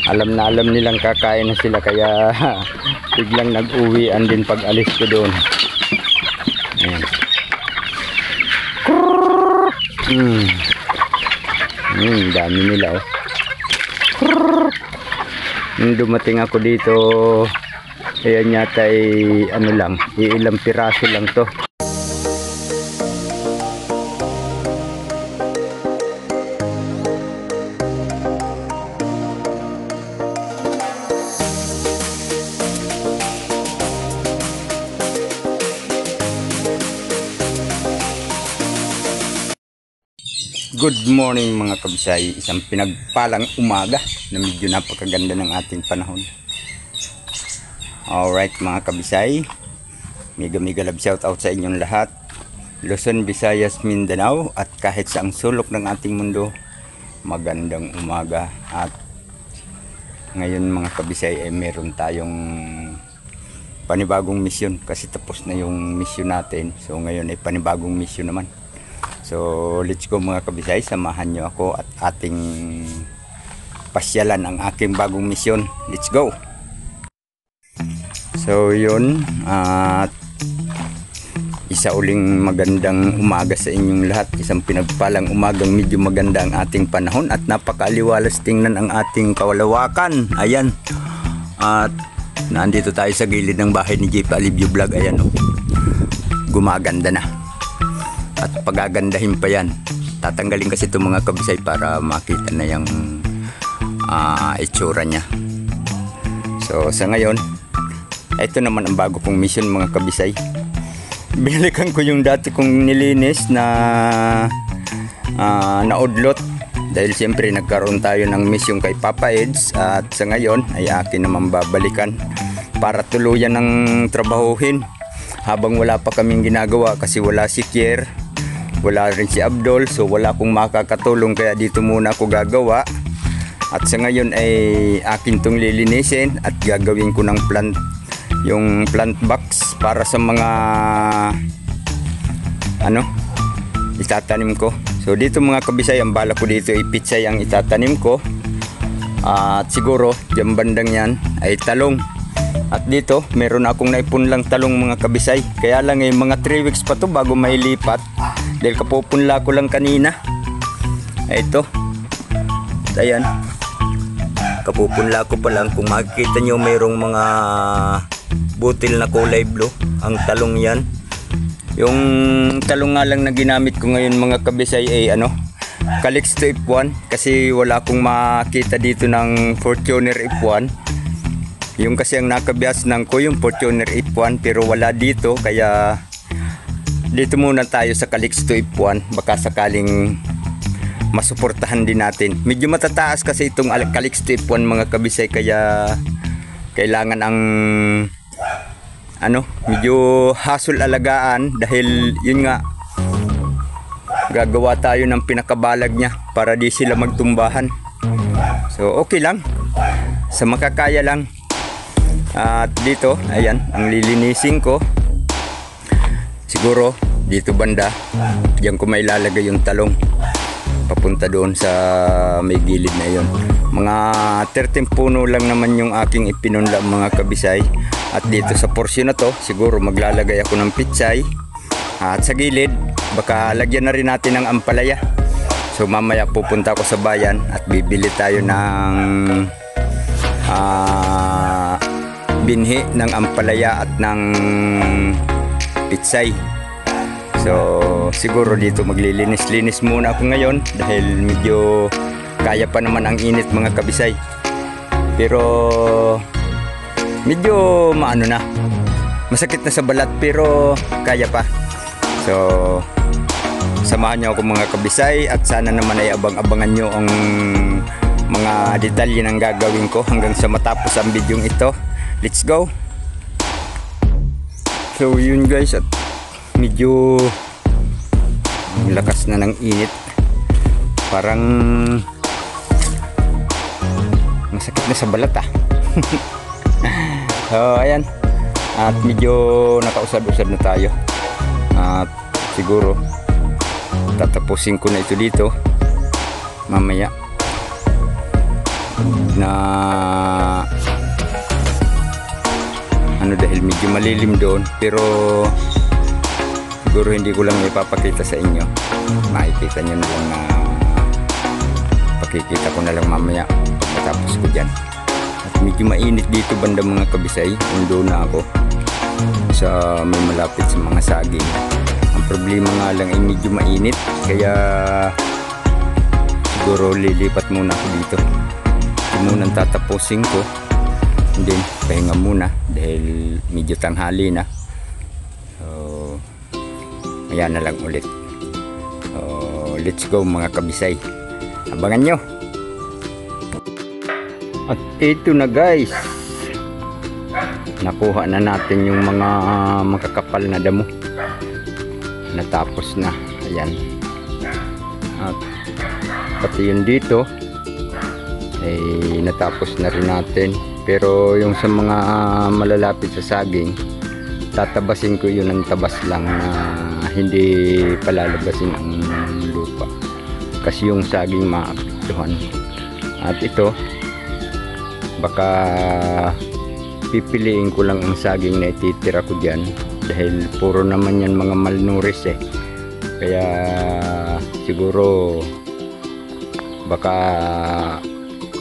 Alam na alam nilang kakain na sila, kaya biglang nag-uwian din pag alis ko doon. Ayan. Dami nila oh. Nung dumating ako dito, ayan yata ay ano lang, ilang piraso lang to. Good morning mga kabisay, isang pinagpalang umaga na medyo napakaganda ng ating panahon. Alright mga kabisay, mega love shout out sa inyong lahat, Luzon, Visayas, Mindanao at kahit saang sulok ng ating mundo. Magandang umaga. At ngayon mga kabisay ay meron tayong panibagong misyon kasi tapos na yung misyon natin. So ngayon ay panibagong misyon naman. So let's go mga kabisay, samahan nyo ako at ating pasyalan ang aking bagong misyon. Let's go. So yun, at isa uling magandang umaga sa inyong lahat. Isang pinagpalang umagang medyo maganda ang ating panahon at napakaaliwalas tingnan ang ating kawalawakan. Ayan, at nandito tayo sa gilid ng bahay ni JP Alivio Vlog. Ayan oh, gumaganda na. At pagagandahin pa yan. Tatanggalin kasi itong mga kabisay para makita na yung itsura niya. So sa ngayon, ito naman ang bago kong mission mga kabisay. Binalikan ko yung dati kong nilinis na naudlot. Dahil siyempre nagkaroon tayo ng mission kay Papa Eds. At sa ngayon ay akin naman babalikan para tuluyan ng trabahuhin. Habang wala pa kaming ginagawa kasi wala si Kier, wala rin si Abdul, so wala akong makakatulong, kaya dito muna ako gagawa. At sa ngayon ay akin tong lilinisin at gagawin ko ng plant, yung plant box para sa mga itatanim ko. So dito mga kabisay, ang bala ko dito ay pitsay ang itatanim ko. At siguro yung bandang yan ay talong. At dito meron akong naipunlang talong mga kabisay. Kaya lang mga 3 weeks pa to bago mailipat. Dahil kapupunla ko lang kanina. Ito. Ayan. Kapupunla ko pa lang. Kung makikita nyo mayroong mga butil na kulay blue. Ang talong yan. Yung talong nga lang na ginamit ko ngayon mga kabisay ay Calixto F1. Kasi wala akong makita dito ng Fortuner F1. Yung kasi ang nakabiasnan ko yung Fortuner F1 pero wala dito, kaya dito muna tayo sa Calixto F1. Baka sakaling masuportahan din natin. Medyo matataas kasi itong Calixto F1 mga kabisay, kaya kailangan ang medyo hassle alagaan dahil yun nga, gagawa tayo ng pinakabalag niya para di sila magtumbahan. So okay lang, sa makakaya lang. At dito, ayan, ang lilinisin ko. Siguro, dito banda, diyan ko may lalagay yung talong. Papunta doon sa may gilid na yun. Mga 13 puno lang naman yung aking ipinunla mga kabisay. At dito sa porsyon na to, siguro maglalagay ako ng pitsay. At sa gilid, baka lagyan na rin natin ng ampalaya. So mamaya pupunta ako sa bayan at bibili tayo ng binhi ng ampalaya at ng pitsay. So siguro dito maglilinis-linis muna ako ngayon dahil medyo kaya pa naman ang init mga kabisay. Pero medyo masakit na sa balat pero kaya pa. So samahan niyo ako mga kabisay at sana naman ay abang-abangan nyo ang mga detalye ng gagawin ko hanggang sa matapos ang video ito. Let's go. So yun guys, at medyo lakas na ng init. Parang masakit na sa balat So ayan, at medyo nakausad-usad na tayo. At siguro tatapusin ko na ito dito mamaya. na ano, dahil medyo malilim doon, pero siguro hindi ko lang ipapakita sa inyo, makikita nyo na lang na pakikita ko na lang mamaya pag matapos ko dyan. At medyo mainit dito banda mga kabisay, ando na ako sa may malapit sa mga saging. Ang problema nga lang ay medyo mainit, kaya siguro lilipat muna ako dito. Ito munang tatapusin ko, and then pahinga muna dahil medyo tanghali na. So ayan na lang ulit. So let's go mga kabisay, abangan nyo. At ito na guys, nakuha na natin yung mga makakapal na damo. Natapos na, ayan. At pati yun dito ay natapos na rin natin, pero yung sa mga malalapit sa saging, tatabasin ko yun ng tabas lang na hindi palalabasin ang lupa kasi yung saging maapektuhan. At ito baka pipiliin ko lang ang saging na ititira ko dyan dahil puro naman yan mga malnourished eh, kaya siguro baka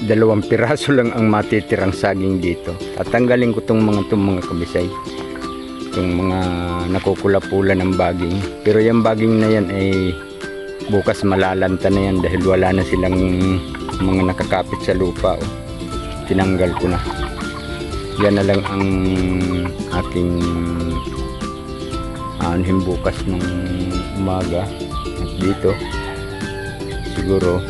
2 piraso lang ang matitirang saging dito. Tatanggalin ko tong mga kabisay, itong mga nakukula-pula ng baging, pero yung baging na yan ay bukas malalanta na yan dahil wala na silang mga nakakapit sa lupa. Tinanggal ko na. Yan na lang ang aking anuhin bukas ng umaga. At dito siguro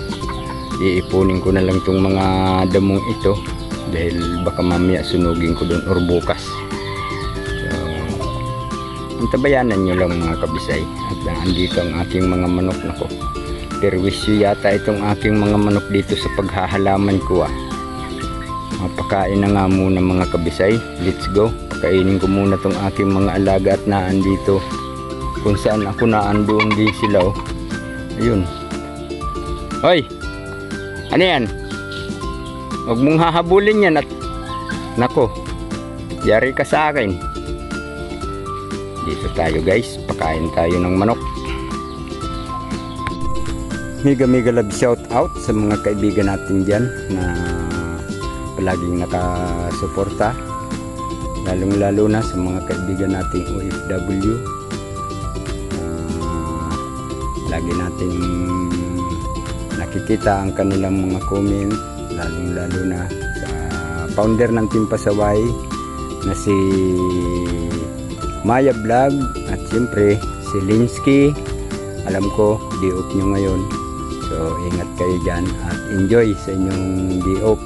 iipunin ko na lang itong mga damong ito dahil baka mamaya sunugin ko doon or bukas. So antabayanan nyo lang mga kabisay. At andito ang aking mga manok na ko. Perwisyo yata itong aking mga manok dito sa paghahalaman ko Mapakain na nga muna mga kabisay. Let's go. Pakainin ko muna tong aking mga alaga at naan dito kung saan ako naan, doon din sila Ayun. Hoy, ano yan? Huwag mong hahabulin yan at nako, yari ka sa akin. Dito tayo guys, pakain tayo ng manok. Mega love shout out sa mga kaibigan natin dyan na palaging nakasuporta, lalong lalo na sa mga kaibigan nating OFW. Lagi nating nakikita ang kanilang mga comment, lalong lalo na sa founder ng Team Pasaway na si Maya Vlog, at siyempre si Linsky. Alam ko day off nyo ngayon, so ingat kayo dyan at enjoy sa inyong day off.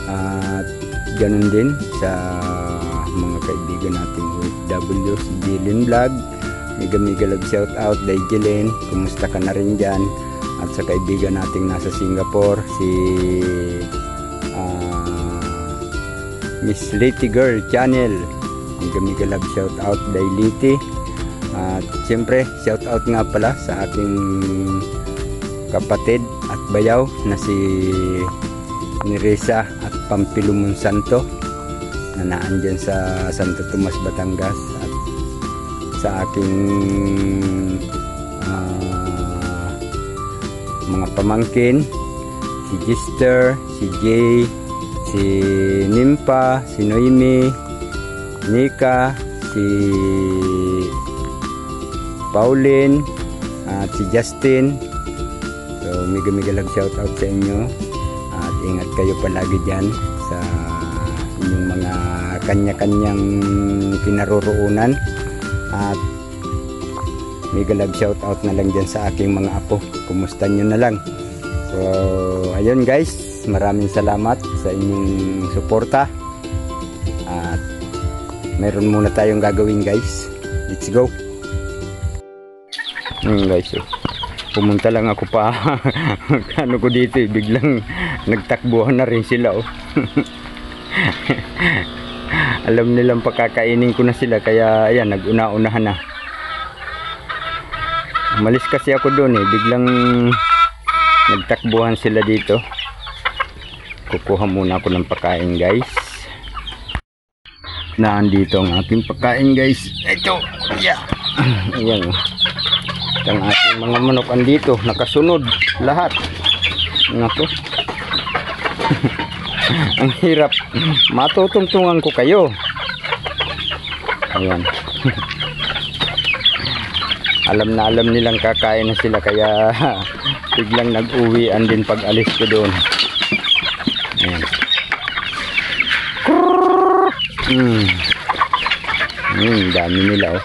At ganun din sa mga kaibigan nating OFW, si Jilin Vlog, mega love shout out kay Jilin, kumusta ka na rin dyan. At sa kaibigan nating nasa Singapore, si Miss Liti Girl Channel, mega love shout out kay Liti. At siyempre shout out nga pala sa aking kapatid at bayaw na si Neresa at Pampilo Monsanto na naandyan sa Santo Tomas, Batangas, at sa aking mga pamangkin, si Gister, si Jay, si Nimpa, si Noemi, Nika, si Pauline, at si Justin. So mega love shout out sa inyo. At ingat kayo palagi dyan sa inyong mga kanya-kanyang kinaroroonan. At mega love shout out na lang dyan sa aking mga apo. Kumusta nyo na lang. So ayun guys, maraming salamat sa inyong suporta. At meron muna tayong gagawin guys. Let's go. Guys, pumunta lang ako pa ano ko dito biglang nagtakbuhan na rin sila alam nilang pakakainin ko na sila, kaya ayan, nag-una-unahan na. Umalis kasi ako doon biglang nagtakbuhan sila dito. kukuha muna ako ng pagkain guys. Nandito ang aking pagkain guys. Ito, yeah. Ayan. Ang ating mga manok andito, nakasunod lahat. Nako. Ang hirap. Matutungtungan ko kayo. Ayan. Alam na alam nilang kakain na sila, kaya biglang nag-uwian din pag alis ko doon. Ayan. Dami nila oh.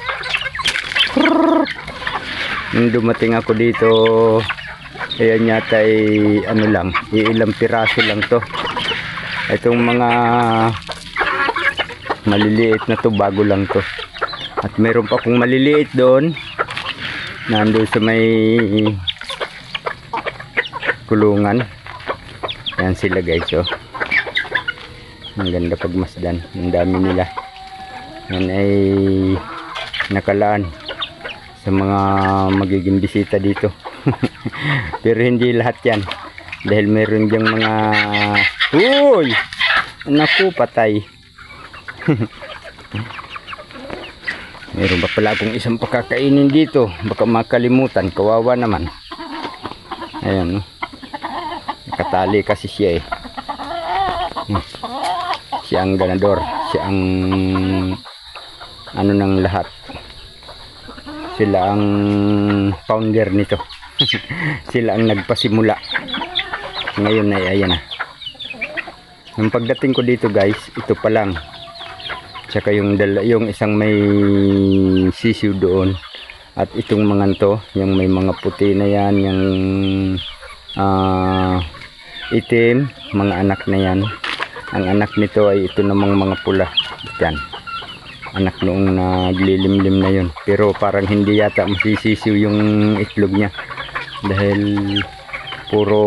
Nung dumating ako dito, ayan yata ay ano lang, ilang piraso lang to. Itong mga maliliit na to, bago lang to. At meron pa akong maliliit doon, nandun sa may kulungan. Ayan sila guys oh. Ang ganda pagmasdan, ang dami nila. Yan ay nakalaan sa mga magiging bisita dito. Pero hindi lahat yan, dahil meron diyang mga uy, naku, patay. Meron pa pala akong isang pakakainin dito, baka makalimutan, kawawa naman. Ayan, nakatali kasi siya eh. Siya ang ganador, siya ang ano ng lahat. Sila ang founder nito. Sila ang nagpasimula. Ngayon ay ayan na. Nung pagdating ko dito guys, ito pa lang. Tsaka yung isang may sisiw doon. At itong mga to, yung may mga puti na yan, yung itim, mga anak na yan. Ang anak nito ay ito namang mga pula. Yan. Anak noong naglilimlim na yun, pero parang hindi yata masisisiw yung itlog niya dahil puro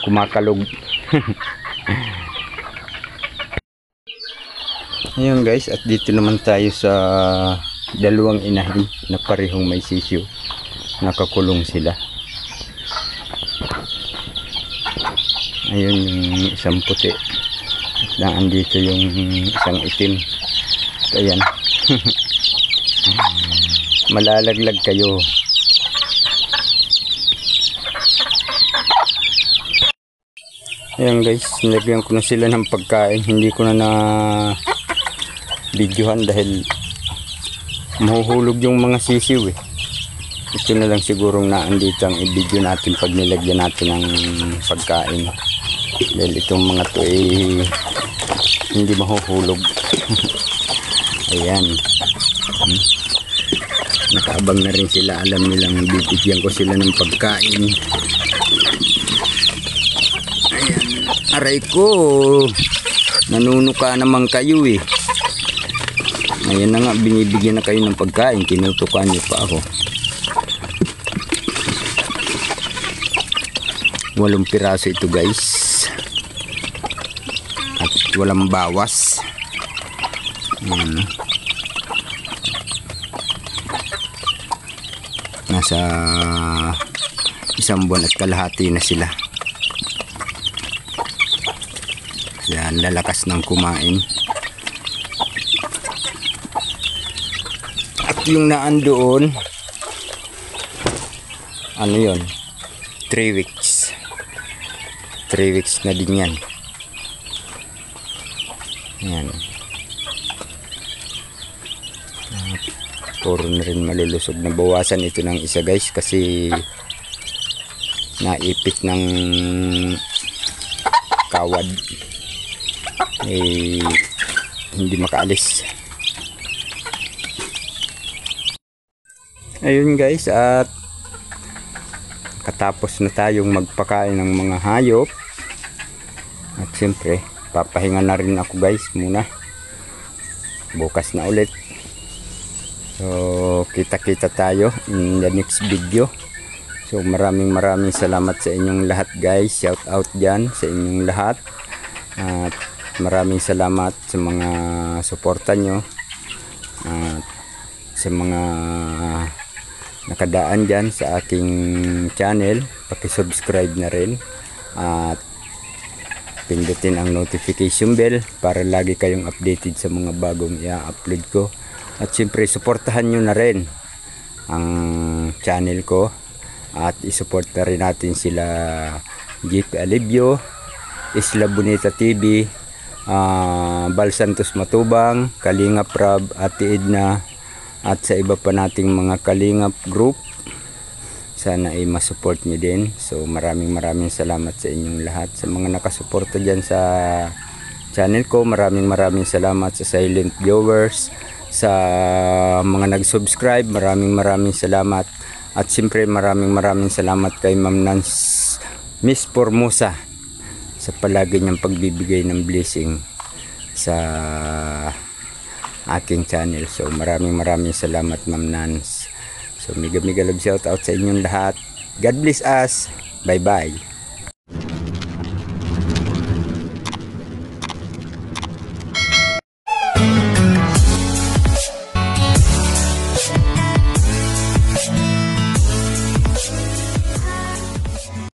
kumakalog. Ayun guys, at dito naman tayo sa dalawang inahin na parehong may sisiw, nakakulong sila. Ayun yung isang puti, at andito yung isang itim. Ayan. Malalaglag kayo. Ayan guys, nilagyan ko na sila ng pagkain. Hindi ko na videohan dahil mahuhulog yung mga sisiw eh. Ito na lang sigurong naandito ang i-video natin pag nilagyan natin ng pagkain, dahil itong mga to eh hindi mahuhulog. Ayan. Nakaabang na rin sila, alam nilang bibigyan ko sila ng pagkain. Ayan, aray ko, nanunuka naman kayo eh. Ayan na nga, binibigyan na kayo ng pagkain, tinutukan niyo pa ako. 8 piraso ito guys, at walang bawas. Ayan. Nasa 1 buwan at kalahati na sila. Yan, lalakas ng kumain. At yung naandoon, ano yun, 3 weeks. 3 weeks na din yan. Yan. Puro na rin malulusog. Nabawasan ito ng isa guys kasi naipit ng kawad eh, hindi makaalis. Ayun guys, at katapos na tayong magpakain ng mga hayop, at siyempre papahinga na rin ako guys muna. Bukas na ulit. So kita-kita tayo in the next video. So maraming salamat sa inyong lahat guys. Shout out dyan sa inyong lahat. At maraming salamat sa mga suporta nyo. At sa mga nakadaan dyan sa aking channel, paki-subscribe na rin. At pindutin ang notification bell para lagi kayong updated sa mga bagong i-upload ko. At siyempre suportahan nyo na rin ang channel ko at isuporta rin natin sila Jeep Alivio, Isla Bonita TV, Bal Santos Matubang, Kalingap Rab, Ate Edna, at sa iba pa nating mga Kalingap group. Sana ay masupport nyo din. So maraming salamat sa inyong lahat. Sa mga nakasuporta dyan sa channel ko, maraming salamat. Sa silent viewers, sa mga nag-subscribe, maraming salamat. At siyempre maraming salamat kay Ma'am Nance Miss Formosa sa palagi niyang pagbibigay ng blessing sa aking channel. So maraming salamat Ma'am Nance. So mega love shout out sa inyong lahat. God bless us. Bye bye.